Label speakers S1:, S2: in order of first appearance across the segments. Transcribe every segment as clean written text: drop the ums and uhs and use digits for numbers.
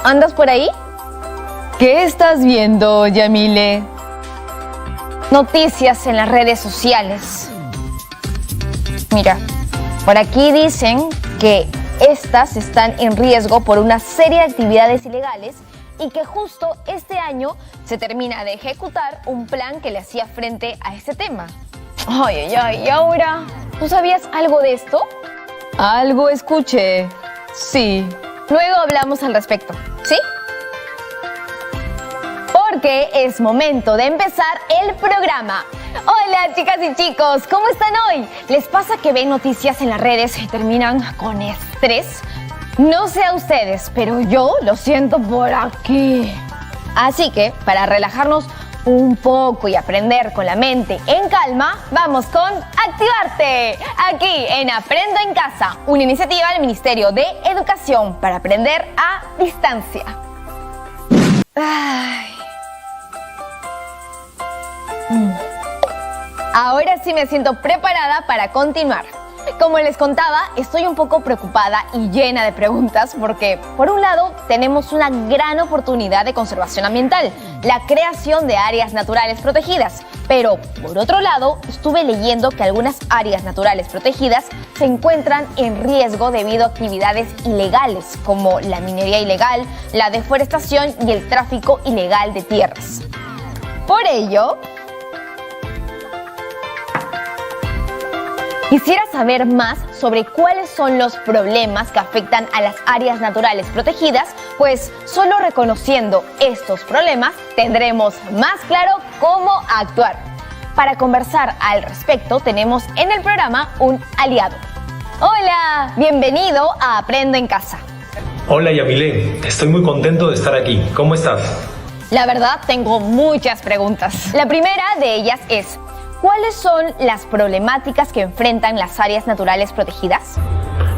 S1: ¿Andas por ahí?
S2: ¿Qué estás viendo, Yamile?
S1: Noticias en las redes sociales. Mira, por aquí dicen que estas están en riesgo por una serie de actividades ilegales y que justo este año se termina de ejecutar un plan que le hacía frente a este tema. ¿Y ahora? ¿Tú sabías algo de esto?
S2: Algo escuché, sí.
S1: Luego hablamos al respecto, ¿sí? Porque es momento de empezar el programa. Hola, chicas y chicos, ¿cómo están hoy? ¿Les pasa que ven noticias en las redes y terminan con estrés? No sé a ustedes, pero yo lo siento por aquí. Así que, para relajarnos un poco y aprender con la mente en calma, vamos con Activarte, aquí en Aprendo en Casa, una iniciativa del Ministerio de Educación para aprender a distancia. Ahora sí me siento preparada para continuar. Como les contaba, estoy un poco preocupada y llena de preguntas porque, por un lado, tenemos una gran oportunidad de conservación ambiental, la creación de áreas naturales protegidas. Pero, por otro lado, estuve leyendo que algunas áreas naturales protegidas se encuentran en riesgo debido a actividades ilegales, como la minería ilegal, la deforestación y el tráfico ilegal de tierras. Por ello, quisiera saber más sobre cuáles son los problemas que afectan a las áreas naturales protegidas, pues solo reconociendo estos problemas tendremos más claro cómo actuar. Para conversar al respecto tenemos en el programa un aliado. Hola, bienvenido a Aprendo en Casa.
S3: Hola Yamile, estoy muy contento de estar aquí. ¿Cómo estás?
S1: La verdad, tengo muchas preguntas. La primera de ellas es: ¿cuáles son las problemáticas que enfrentan las áreas naturales protegidas?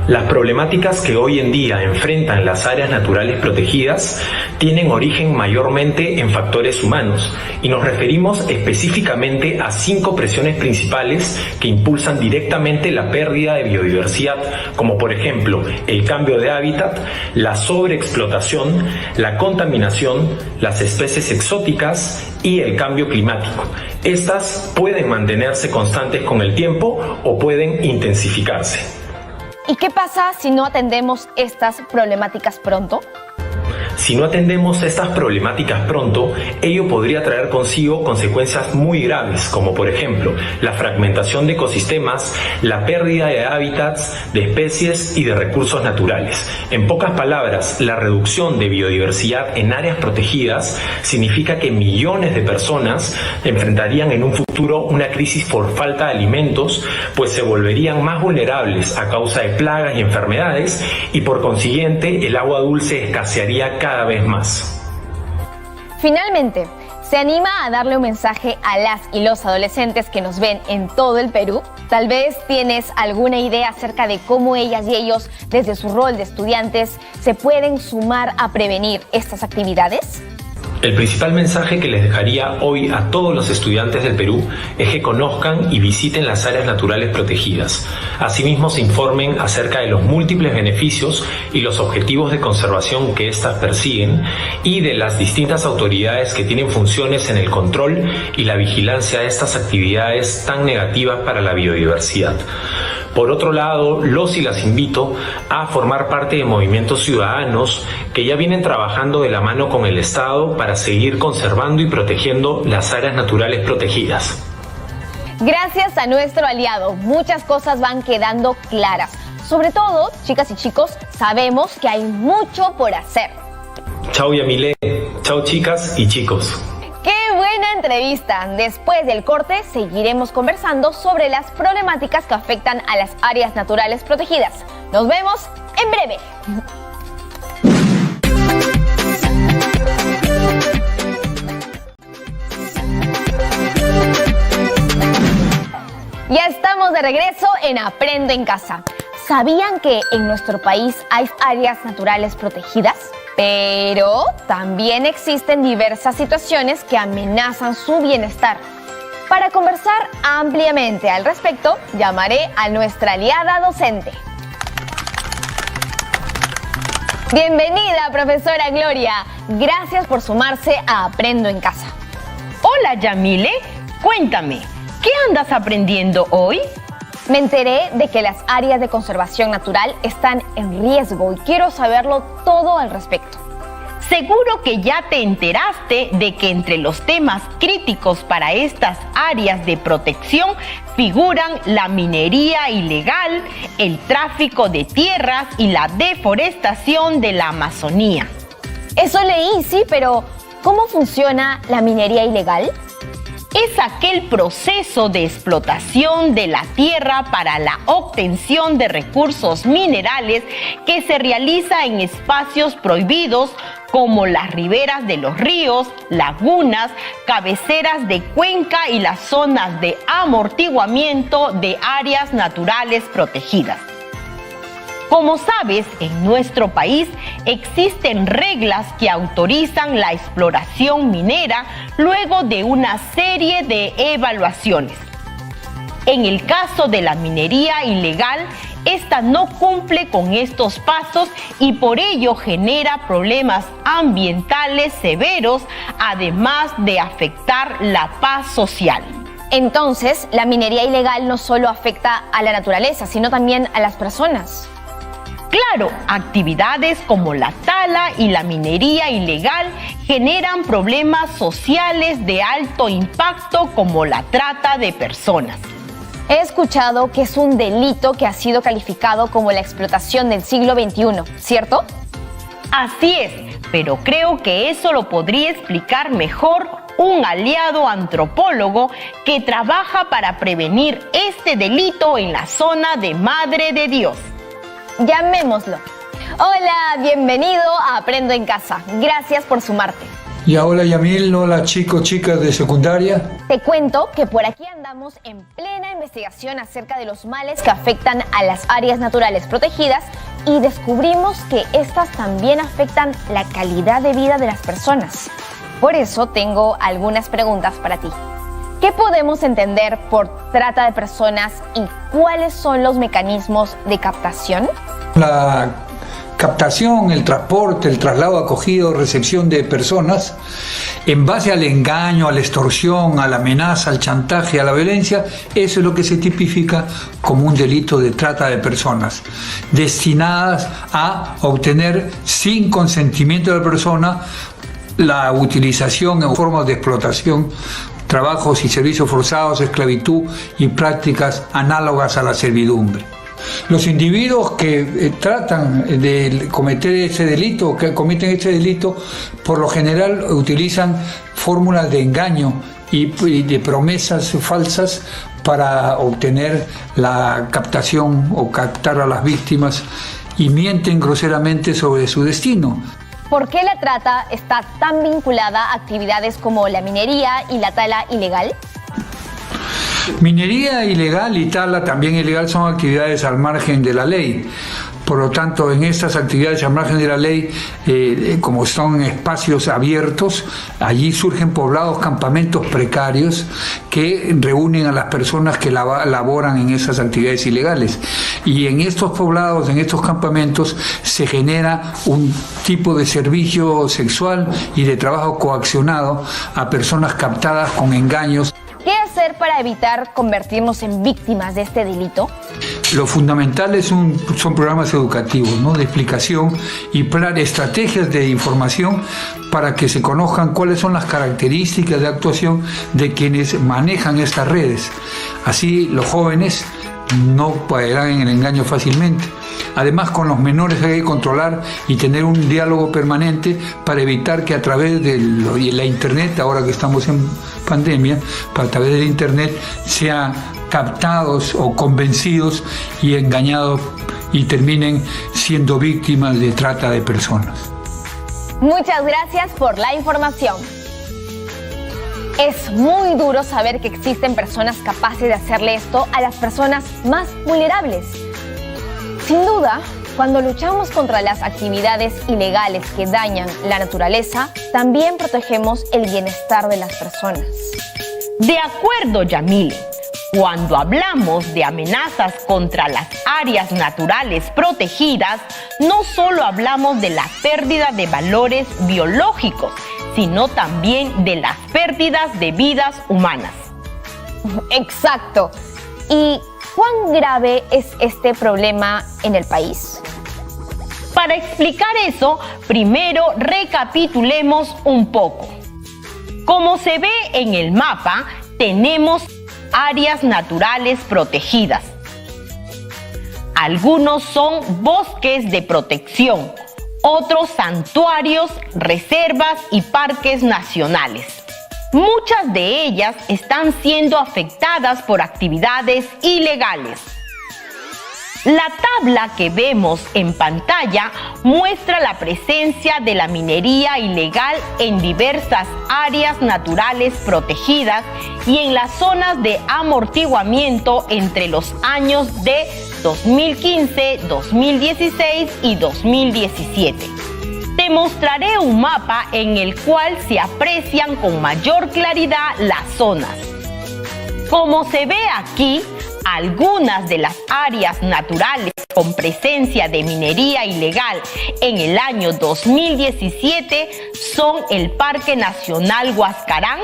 S3: Las problemáticas que hoy en día enfrentan las áreas naturales protegidas tienen origen mayormente en factores humanos y nos referimos específicamente a 5 presiones principales que impulsan directamente la pérdida de biodiversidad, como por ejemplo el cambio de hábitat, la sobreexplotación, la contaminación, las especies exóticas y el cambio climático. Estas pueden mantenerse constantes con el tiempo o pueden intensificarse.
S1: ¿Y qué pasa si no atendemos estas problemáticas pronto?
S3: Si no atendemos estas problemáticas pronto, ello podría traer consigo consecuencias muy graves, como por ejemplo la fragmentación de ecosistemas, la pérdida de hábitats, de especies y de recursos naturales. En pocas palabras, la reducción de biodiversidad en áreas protegidas significa que millones de personas enfrentarían en un futuro una crisis por falta de alimentos, pues se volverían más vulnerables a causa de plagas y enfermedades y por consiguiente el agua dulce escasearía cada vez más.
S1: Finalmente, ¿se anima a darle un mensaje a las y los adolescentes que nos ven en todo el Perú? Tal vez tienes alguna idea acerca de cómo ellas y ellos, desde su rol de estudiantes, se pueden sumar a prevenir estas actividades.
S3: El principal mensaje que les dejaría hoy a todos los estudiantes del Perú es que conozcan y visiten las áreas naturales protegidas. Asimismo, se informen acerca de los múltiples beneficios y los objetivos de conservación que éstas persiguen y de las distintas autoridades que tienen funciones en el control y la vigilancia de estas actividades tan negativas para la biodiversidad. Por otro lado, los y las invito a formar parte de movimientos ciudadanos que ya vienen trabajando de la mano con el Estado para seguir conservando y protegiendo las áreas naturales protegidas.
S1: Gracias a nuestro aliado, muchas cosas van quedando claras. Sobre todo, chicas y chicos, sabemos que hay mucho por hacer.
S3: Chao Yamile, chao chicas y chicos.
S1: ¡Qué buena entrevista! Después del corte seguiremos conversando sobre las problemáticas que afectan a las áreas naturales protegidas. Nos vemos en breve. Ya estamos de regreso en Aprendo en Casa. ¿Sabían que en nuestro país hay áreas naturales protegidas? Pero también existen diversas situaciones que amenazan su bienestar. Para conversar ampliamente al respecto, llamaré a nuestra aliada docente. Bienvenida, profesora Gloria. Gracias por sumarse a Aprendo en Casa.
S4: Hola, Yamile. Cuéntame, ¿qué andas aprendiendo hoy?
S1: Me enteré de que las áreas de conservación natural están en riesgo y quiero saberlo todo al respecto.
S4: Seguro que ya te enteraste de que entre los temas críticos para estas áreas de protección figuran la minería ilegal, el tráfico de tierras y la deforestación de la Amazonía.
S1: Eso leí, sí, pero ¿cómo funciona la minería ilegal?
S4: Es aquel proceso de explotación de la tierra para la obtención de recursos minerales que se realiza en espacios prohibidos como las riberas de los ríos, lagunas, cabeceras de cuenca y las zonas de amortiguamiento de áreas naturales protegidas. Como sabes, en nuestro país existen reglas que autorizan la exploración minera luego de una serie de evaluaciones. En el caso de la minería ilegal, esta no cumple con estos pasos y por ello genera problemas ambientales severos, además de afectar la paz social.
S1: Entonces, la minería ilegal no solo afecta a la naturaleza, sino también a las personas.
S4: Claro, actividades como la tala y la minería ilegal generan problemas sociales de alto impacto como la trata de personas.
S1: He escuchado que es un delito que ha sido calificado como la explotación del siglo XXI, ¿cierto?
S4: Así es, pero creo que eso lo podría explicar mejor un aliado antropólogo que trabaja para prevenir este delito en la zona de Madre de Dios.
S1: Llamémoslo. Hola, bienvenido a Aprendo en Casa. Gracias por sumarte.
S5: Ya, hola Yamil, hola chicos, chicas de secundaria.
S1: Te cuento que por aquí andamos en plena investigación acerca de los males que afectan a las áreas naturales protegidas y descubrimos que estas también afectan la calidad de vida de las personas. Por eso tengo algunas preguntas para ti. ¿Qué podemos entender por trata de personas y cuáles son los mecanismos de captación?
S5: La captación, el transporte, el traslado, acogido, recepción de personas en base al engaño, a la extorsión, a la amenaza, al chantaje, a la violencia, eso es lo que se tipifica como un delito de trata de personas, destinadas a obtener sin consentimiento de la persona la utilización en formas de explotación, trabajos y servicios forzados, esclavitud y prácticas análogas a la servidumbre. Los individuos que tratan de cometer ese delito, que cometen este delito, por lo general utilizan fórmulas de engaño y de promesas falsas para obtener la captación o captar a las víctimas y mienten groseramente sobre su destino.
S1: ¿Por qué la trata está tan vinculada a actividades como la minería y la tala ilegal?
S5: Minería ilegal y tala también ilegal son actividades al margen de la ley. Por lo tanto, en estas actividades al margen de la ley, como son espacios abiertos, allí surgen poblados, campamentos precarios que reúnen a las personas que laboran en esas actividades ilegales. Y en estos poblados, en estos campamentos, se genera un tipo de servicio sexual y de trabajo coaccionado a personas captadas con engaños.
S1: ¿Qué hacer para evitar convertirnos en víctimas de este delito?
S5: Lo fundamental son programas educativos, ¿no?, de explicación y estrategias de información para que se conozcan cuáles son las características de actuación de quienes manejan estas redes. Así los jóvenes no caerán en el engaño fácilmente. Además, con los menores hay que controlar y tener un diálogo permanente para evitar que a través de la internet, ahora que estamos en pandemia, a través de internet sean captados o convencidos y engañados y terminen siendo víctimas de trata de personas.
S1: Muchas gracias por la información. Es muy duro saber que existen personas capaces de hacerle esto a las personas más vulnerables. Sin duda, cuando luchamos contra las actividades ilegales que dañan la naturaleza, también protegemos el bienestar de las personas.
S4: De acuerdo, Yamile. Cuando hablamos de amenazas contra las áreas naturales protegidas, no solo hablamos de la pérdida de valores biológicos, sino también de las pérdidas de vidas humanas.
S1: Exacto. ¿Y cuán grave es este problema en el país?
S4: Para explicar eso, primero recapitulemos un poco. Como se ve en el mapa, tenemos áreas naturales protegidas. Algunos son bosques de protección, otros santuarios, reservas y parques nacionales. Muchas de ellas están siendo afectadas por actividades ilegales. La tabla que vemos en pantalla muestra la presencia de la minería ilegal en diversas áreas naturales protegidas y en las zonas de amortiguamiento entre los años de 2015, 2016 y 2017. Te mostraré un mapa en el cual se aprecian con mayor claridad las zonas. Como se ve aquí, algunas de las áreas naturales con presencia de minería ilegal en el año 2017 son el Parque Nacional Huascarán,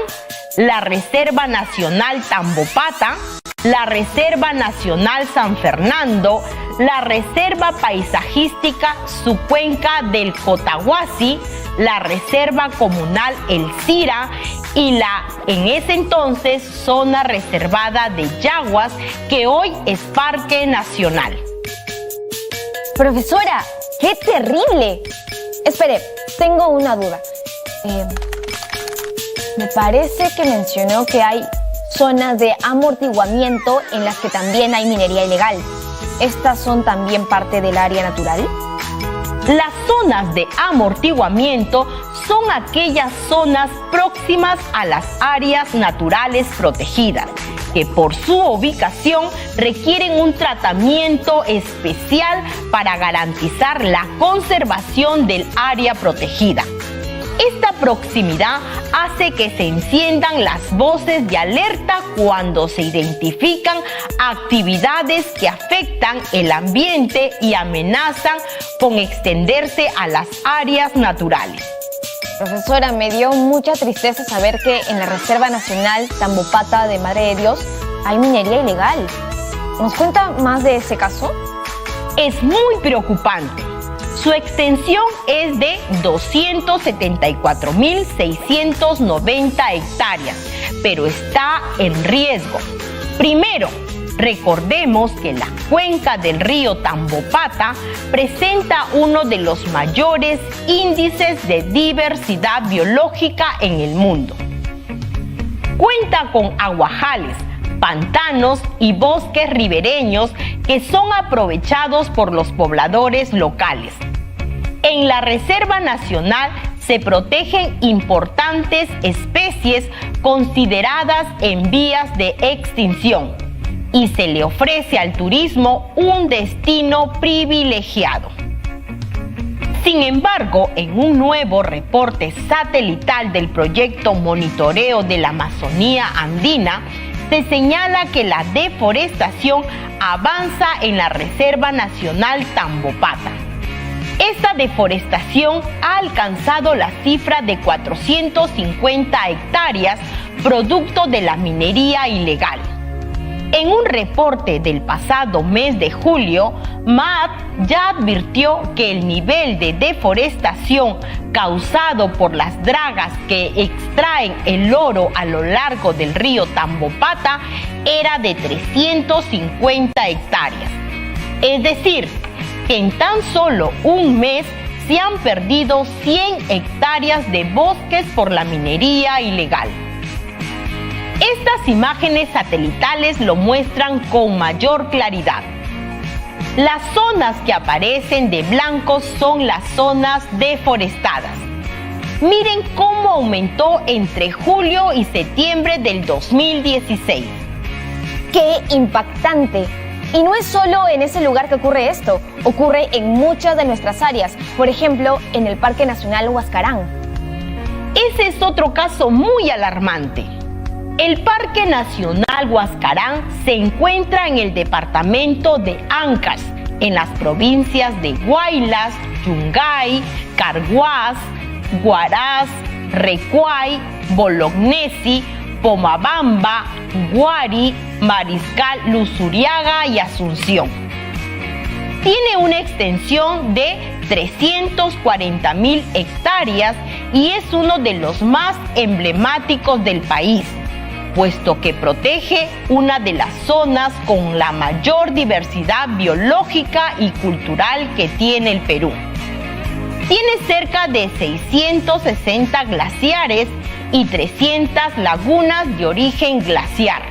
S4: la Reserva Nacional Tambopata, la Reserva Nacional San Fernando, la Reserva Paisajística Subcuenca del Cotahuasi, la Reserva Comunal El Sira y la, en ese entonces, zona reservada de Yaguas, que hoy es Parque Nacional.
S1: Profesora, ¡qué terrible! Espere, tengo una duda. Me parece que mencionó que hay zonas de amortiguamiento en las que también hay minería ilegal. ¿Estas son también parte del área natural?
S4: Las zonas de amortiguamiento son aquellas zonas próximas a las áreas naturales protegidas, que por su ubicación requieren un tratamiento especial para garantizar la conservación del área protegida. Esta proximidad hace que se enciendan las voces de alerta cuando se identifican actividades que afectan el ambiente y amenazan con extenderse a las áreas naturales.
S1: Profesora, me dio mucha tristeza saber que en la Reserva Nacional Tambopata de Madre de Dios hay minería ilegal. ¿Nos cuenta más de ese caso?
S4: Es muy preocupante. Su extensión es de 274.690 hectáreas, pero está en riesgo. Primero, recordemos que la cuenca del río Tambopata presenta uno de los mayores índices de diversidad biológica en el mundo. Cuenta con aguajales, pantanos y bosques ribereños que son aprovechados por los pobladores locales. En la Reserva Nacional se protegen importantes especies consideradas en vías de extinción y se le ofrece al turismo un destino privilegiado. Sin embargo, en un nuevo reporte satelital del proyecto Monitoreo de la Amazonía Andina, se señala que la deforestación avanza en la Reserva Nacional Tambopata. Esta deforestación ha alcanzado la cifra de 450 hectáreas, producto de la minería ilegal. En un reporte del pasado mes de julio, MAT ya advirtió que el nivel de deforestación causado por las dragas que extraen el oro a lo largo del río Tambopata era de 350 hectáreas. Es decir, que en tan solo un mes se han perdido 100 hectáreas de bosques por la minería ilegal. Estas imágenes satelitales lo muestran con mayor claridad. Las zonas que aparecen de blanco son las zonas deforestadas. Miren cómo aumentó entre julio y septiembre del 2016.
S1: ¡Qué impactante! Y no es solo en ese lugar que ocurre esto, ocurre en muchas de nuestras áreas, por ejemplo, en el Parque Nacional Huascarán.
S4: Ese es otro caso muy alarmante. El Parque Nacional Huascarán se encuentra en el departamento de Ancash, en las provincias de Huaylas, Yungay, Carhuaz, Huaraz, Recuay, Bolognesi, Pomabamba, Guari, Mariscal Luzuriaga y Asunción. Tiene una extensión de 340.000 hectáreas y es uno de los más emblemáticos del país, puesto que protege una de las zonas con la mayor diversidad biológica y cultural que tiene el Perú. Tiene cerca de 660 glaciares y 300 lagunas de origen glaciar.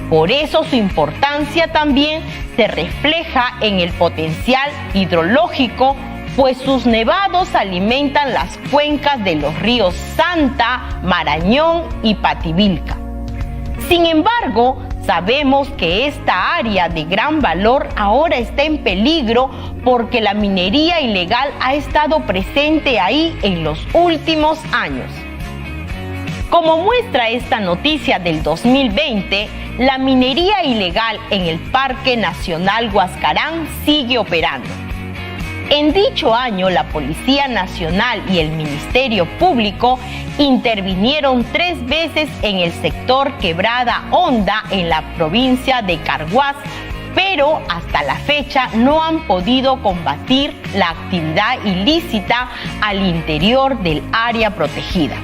S4: Por eso su importancia también se refleja en el potencial hidrológico, pues sus nevados alimentan las cuencas de los ríos Santa, Marañón y Pativilca. Sin embargo, sabemos que esta área de gran valor ahora está en peligro porque la minería ilegal ha estado presente ahí en los últimos años. Como muestra esta noticia del 2020, la minería ilegal en el Parque Nacional Huascarán sigue operando. En dicho año, la Policía Nacional y el Ministerio Público intervinieron 3 veces en el sector Quebrada Honda en la provincia de Carhuaz, pero hasta la fecha no han podido combatir la actividad ilícita al interior del área protegida.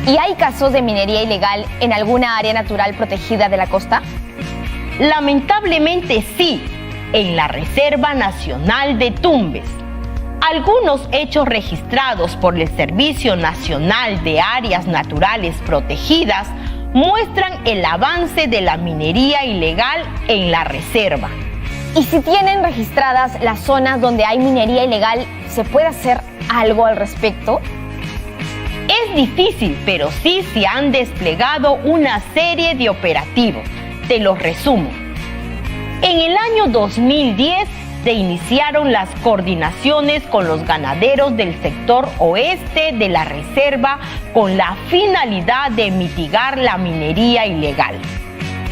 S1: ¿Y hay casos de minería ilegal en alguna área natural protegida de la costa?
S4: Lamentablemente sí, en la Reserva Nacional de Tumbes. Algunos hechos registrados por el Servicio Nacional de Áreas Naturales Protegidas muestran el avance de la minería ilegal en la reserva.
S1: Y si tienen registradas las zonas donde hay minería ilegal, ¿se puede hacer algo al respecto?
S4: Es difícil, pero sí se han desplegado una serie de operativos. Te los resumo. En el año 2010 se iniciaron las coordinaciones con los ganaderos del sector oeste de la reserva con la finalidad de mitigar la minería ilegal.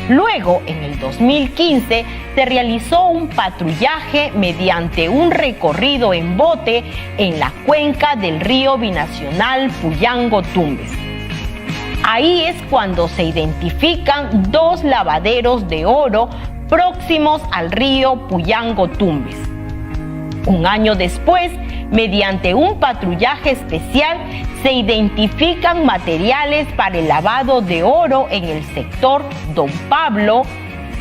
S4: Luego, en el 2015, se realizó un patrullaje mediante un recorrido en bote en la cuenca del río binacional Puyango-Tumbes. Ahí es cuando se identifican 2 lavaderos de oro próximos al río Puyango-Tumbes. Un año después, mediante un patrullaje especial, se identifican materiales para el lavado de oro en el sector Don Pablo,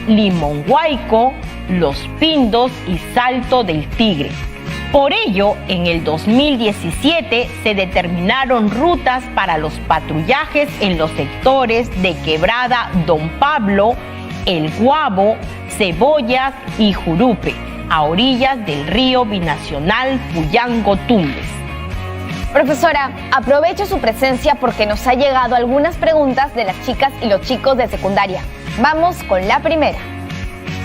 S4: Limonhuayco, Los Pindos y Salto del Tigre. Por ello, en el 2017 se determinaron rutas para los patrullajes en los sectores de Quebrada Don Pablo, El Guabo, Cebollas y Jurupe, a orillas del río binacional Puyango-Tumbes.
S1: Profesora, aprovecho su presencia porque nos ha llegado algunas preguntas de las chicas y los chicos de secundaria. Vamos con la primera.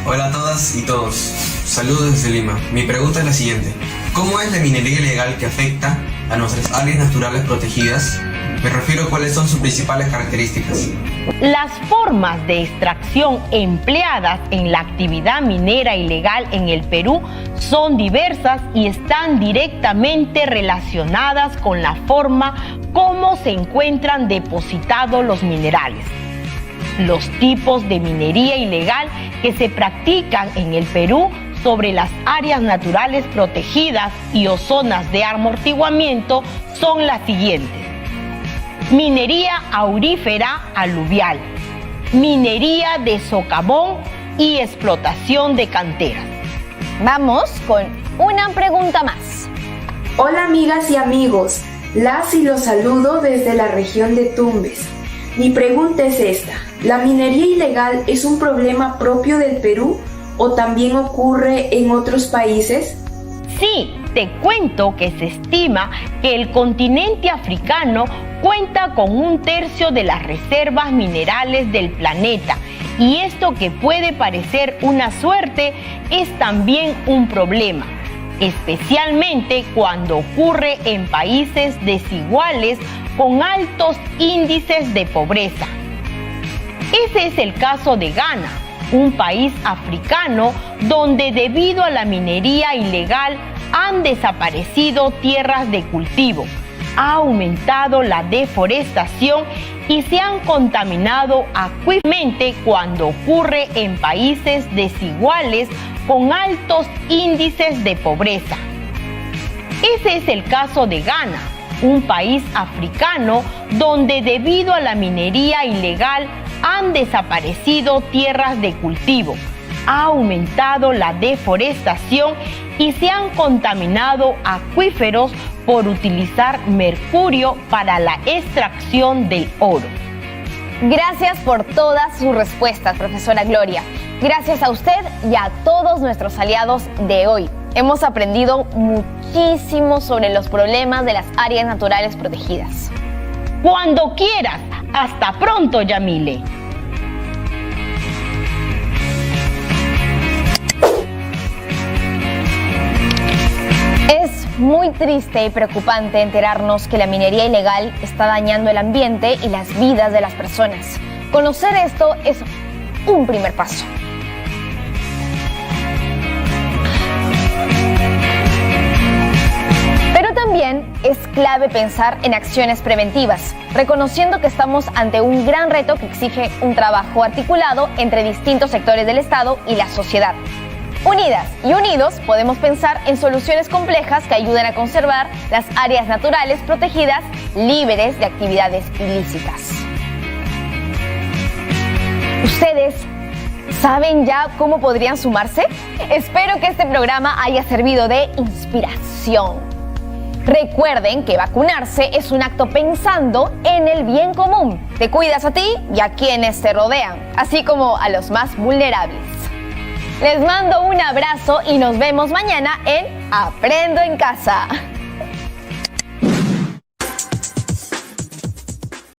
S6: Hola a todas y todos, saludos desde Lima. Mi pregunta es la siguiente: ¿cómo es la minería ilegal que afecta a nuestras áreas naturales protegidas? Me refiero a cuáles son sus principales características.
S4: Las formas de extracción empleadas en la actividad minera ilegal en el Perú son diversas y están directamente relacionadas con la forma como se encuentran depositados los minerales. Los tipos de minería ilegal que se practican en el Perú sobre las áreas naturales protegidas y o zonas de amortiguamiento son las siguientes: minería aurífera aluvial, minería de socavón y explotación de canteras.
S1: Vamos con una pregunta más.
S7: Hola amigas y amigos, las y los saludo desde la región de Tumbes. Mi pregunta es esta: ¿la minería ilegal es un problema propio del Perú o también ocurre en otros países?
S4: Sí, te cuento que se estima que el continente africano cuenta con 1/3 de las reservas minerales del planeta, y esto, que puede parecer una suerte, es también un problema, especialmente cuando ocurre en países desiguales con altos índices de pobreza. Ese es el caso de Ghana, un país africano donde debido a la minería ilegal han desaparecido tierras de cultivo, ha aumentado la deforestación y se han contaminado acuíferos cuando ocurre en países desiguales con altos índices de pobreza. Ese es el caso de Ghana, un país africano donde debido a la minería ilegal han desaparecido tierras de cultivo, ha aumentado la deforestación y se han contaminado acuíferos por utilizar mercurio para la extracción del oro.
S1: Gracias por todas sus respuestas, profesora Gloria. Gracias a usted y a todos nuestros aliados de hoy. Hemos aprendido muchísimo sobre los problemas de las áreas naturales protegidas.
S4: Cuando quieras. Hasta pronto, Yamile.
S1: Es muy triste y preocupante enterarnos que la minería ilegal está dañando el ambiente y las vidas de las personas. Conocer esto es un primer paso. Pero también es clave pensar en acciones preventivas, reconociendo que estamos ante un gran reto que exige un trabajo articulado entre distintos sectores del Estado y la sociedad. Unidas y unidos podemos pensar en soluciones complejas que ayuden a conservar las áreas naturales protegidas libres de actividades ilícitas. ¿Ustedes saben ya cómo podrían sumarse? Espero que este programa haya servido de inspiración. Recuerden que vacunarse es un acto pensando en el bien común. Te cuidas a ti y a quienes te rodean, así como a los más vulnerables. Les mando un abrazo y nos vemos mañana en Aprendo en Casa.